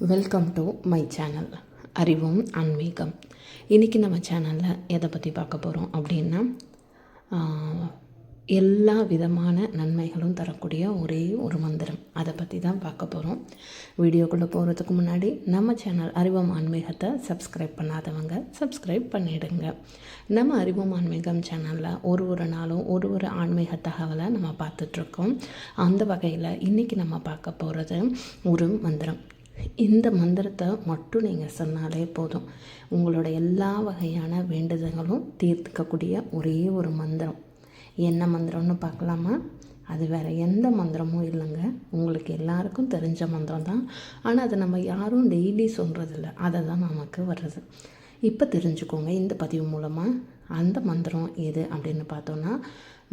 Welcome to my channel அறிவும் ஆன்மீகம். இன்றைக்கி நம்ம சேனலில் எதை பற்றி பார்க்க போகிறோம் அப்படின்னா, எல்லா விதமான நன்மைகளும் தரக்கூடிய ஒரே ஒரு மந்திரம், அதை பற்றி தான் பார்க்க போகிறோம். வீடியோக்குள்ளே போகிறதுக்கு முன்னாடி நம்ம சேனல் அறிவும் ஆன்மீகத்தை சப்ஸ்கிரைப் பண்ணாதவங்க சப்ஸ்கிரைப் பண்ணிவிடுங்க. நம்ம அறிவும் ஆன்மீகம் சேனலில் ஒரு நாளும் ஒரு ஆன்மீக தகவலை நம்ம பார்த்துட்ருக்கோம். அந்த வகையில் இன்றைக்கி நம்ம பார்க்க போகிறது ஒரு மந்திரம். இந்த மந்திரத்தை மட்டும் நீங்கள் சொன்னாலே போதும், உங்களோட எல்லா வகையான வேண்டுதல்களும் தீர்த்துக்கக்கூடிய ஒரே ஒரு மந்திரம். என்ன மந்திரம்னு பார்க்கலாமா? அது வேறு எந்த மந்திரமும் இல்லைங்க, உங்களுக்கு எல்லாருக்கும் தெரிஞ்ச மந்திரம் தான். ஆனால் அதை நம்ம யாரும் டெய்லி சொல்கிறதில்ல, அதை தான் நமக்கு வர்றது. இப்போ தெரிஞ்சுக்கோங்க இந்த பதிவு மூலமாக. அந்த மந்திரம் எது அப்படின்னு பார்த்தோன்னா,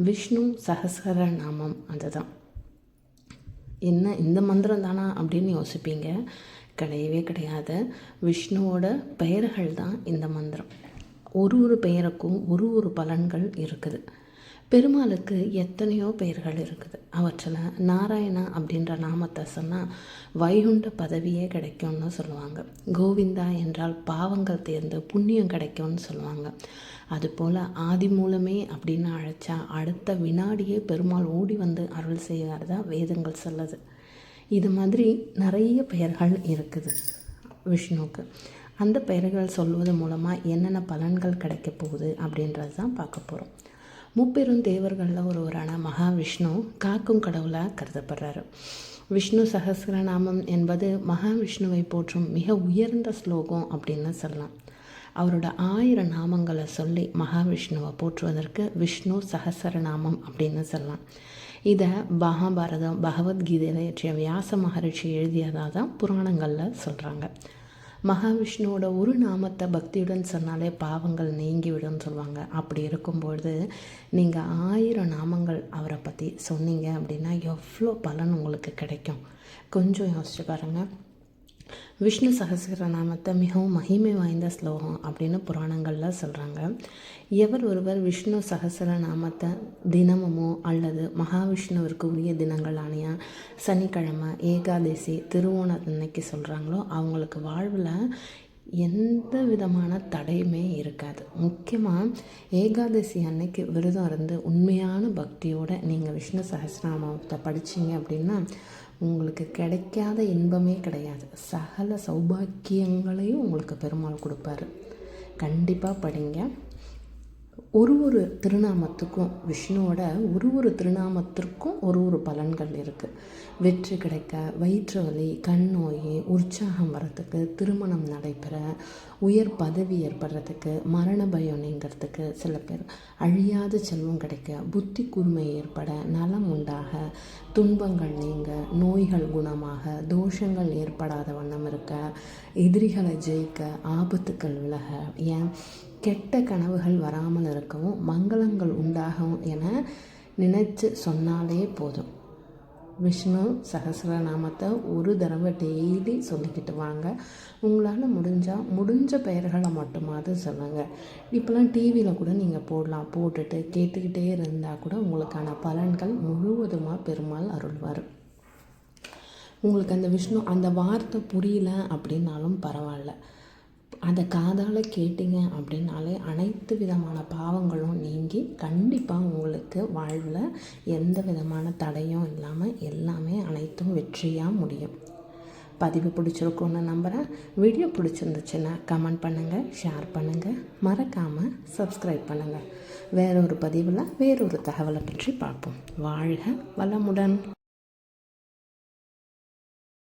விஷ்ணு சஹஸ்ர நாமம். அதுதான். என்ன இந்த மந்திரம் தானா அப்படின்னு யோசிப்பீங்க. கிடையவே கிடையாது. விஷ்ணுவோட பெயர்கள் தான் இந்த மந்திரம். ஒரு பெயருக்கும் ஒரு பலன்கள் இருக்குது. பெருமாளுக்கு எத்தனையோ பெயர்கள் இருக்குது. அவற்றில் நாராயணா அப்படின்ற நாமத்தை சொன்னால் வைகுண்ட பதவியே கிடைக்கும்னு சொல்லுவாங்க. கோவிந்தா என்றால் பாவங்கள் தேர்ந்து புண்ணியம் கிடைக்கும்னு சொல்லுவாங்க. அதுபோல் ஆதி மூலமே அப்படின்னு அழைச்சா அடுத்த வினாடியே பெருமாள் ஓடி வந்து அருள் செய்கிறதா வேதங்கள் சொல்லுது. இது மாதிரி நிறைய பெயர்கள் இருக்குது விஷ்ணுவுக்கு. அந்த பெயர்கள் சொல்வது மூலமாக என்னென்ன பலன்கள் கிடைக்க போகுது அப்படின்றது தான் பார்க்க போகிறோம். முப்பெரும் தேவர்களில் ஒருவரான மகாவிஷ்ணு காக்கும் கடவுளாக கருதப்படுறாரு. விஷ்ணு சஹஸ்ரநாமம் என்பது மகாவிஷ்ணுவை போற்றும் மிக உயர்ந்த ஸ்லோகம் அப்படின்னு சொல்லலாம். அவரோட 1000 நாமங்களை சொல்லி மகாவிஷ்ணுவை போற்றுவதற்கு விஷ்ணு சஹஸ்ரநாமம் அப்படின்னு சொல்லலாம். இதை மகாபாரதம் பகவத்கீதையில் இயற்றிய வியாச மகரிஷி எழுதியதாக தான் புராணங்களில் சொல்கிறாங்க. மகாவிஷ்ணுவோட ஒரு நாமத்தை பக்தியுடன் சொன்னாலே பாவங்கள் நீங்கிவிடும்னு சொல்லுவாங்க. அப்படி இருக்கும்பொழுது நீங்கள் 1000 நாமங்கள் அவரை பற்றி சொன்னீங்க அப்படின்னா எவ்வளோ பலன் உங்களுக்கு கிடைக்கும் கொஞ்சம் யோசிச்சு பாருங்கள். விஷ்ணு சஹஸ்ர நாமத்தை மிகவும் மகிமை வாய்ந்த ஸ்லோகம் அப்படின்னு புராணங்களில் சொல்கிறாங்க. ஒருவர் விஷ்ணு சஹஸ்ர நாமத்தை தினமுமோ அல்லது மகாவிஷ்ணுவிற்கு உரிய தினங்களான சனிக்கிழமை, ஏகாதசி, திருவோணத்தன்னைக்கு சொல்கிறாங்களோ அவங்களுக்கு வாழ்வில் எந்த விதமான தடையுமே இருக்காது. முக்கியமாக ஏகாதசி அன்னைக்கு விரதம் இருந்து உண்மையான பக்தியோடு நீங்கள் விஷ்ணு சஹஸ்ரநாமத்தை படித்தீங்க அப்படின்னா உங்களுக்கு கிடைக்காத இன்பமே கிடையாது. சகல சௌபாக்கியங்களையும் உங்களுக்கு பெருமாள் கொடுப்பாரு. கண்டிப்பாக படிங்க. ஒரு திருநாமத்துக்கும் விஷ்ணுவோட ஒரு திருநாமத்திற்கும் ஒரு பலன்கள் இருக்குது. வெற்றி கிடைக்க, வயிற்று வலி, கண் நோய், உற்சாகம் வரத்துக்கு, திருமணம் நடைபெற, உயர் பதவி ஏற்படுறதுக்கு, மரண பயம் நீங்கிறதுக்கு, சில பேர் அழியாத செல்வம் கிடைக்க, புத்தி கூர்மை ஏற்பட, நலம் உண்டாக, துன்பங்கள் நீங்க, நோய்கள் குணமாக, தோஷங்கள் ஏற்படாத வண்ணம் இருக்க, எதிரிகளை ஜெயிக்க, ஆபத்துக்கள் விலக, ஏன் கெட்ட கனவுகள் வராமல் இருக்கவும், மங்களங்கள் உண்டாகவும் என நினைச்சு சொன்னாலே போதும். விஷ்ணு சஹஸ்ரநாமத்தை ஒரு தடவை டெய்லி சொல்லிக்கிட்டு வாங்க. உங்களால் முடிஞ்ச பெயர்களை மட்டுமாவது சொல்லுங்கள். இப்போலாம் டிவியில் கூட நீங்கள் போட்டுட்டு கேட்டுக்கிட்டே இருந்தால் கூட உங்களுக்கான பலன்கள் முழுவதுமாக பெருமாள் அருள்வார். உங்களுக்கு அந்த விஷ்ணு அந்த வார்த்தை புரியல அப்படின்னாலும் பரவாயில்ல, அதை காதால் கேட்டிங்க அப்படின்னாலே அனைத்து விதமான பாவங்களும் நீங்கி கண்டிப்பாக உங்களுக்கு வாழ்வில் எந்த விதமான தடையும் இல்லாமல் எல்லாமே அனைத்தும் வெற்றியாக முடியும். பதிவு பிடிச்சிருக்குன்னு நம்புகிறேன். வீடியோ பிடிச்சிருந்துச்சுன்னா கமெண்ட் பண்ணுங்கள், ஷேர் பண்ணுங்கள், மறக்காமல் சப்ஸ்கிரைப் பண்ணுங்கள். வேறொரு பதிவில் வேறொரு தகவலை பற்றி பார்ப்போம். வாழ்க வளமுடன்.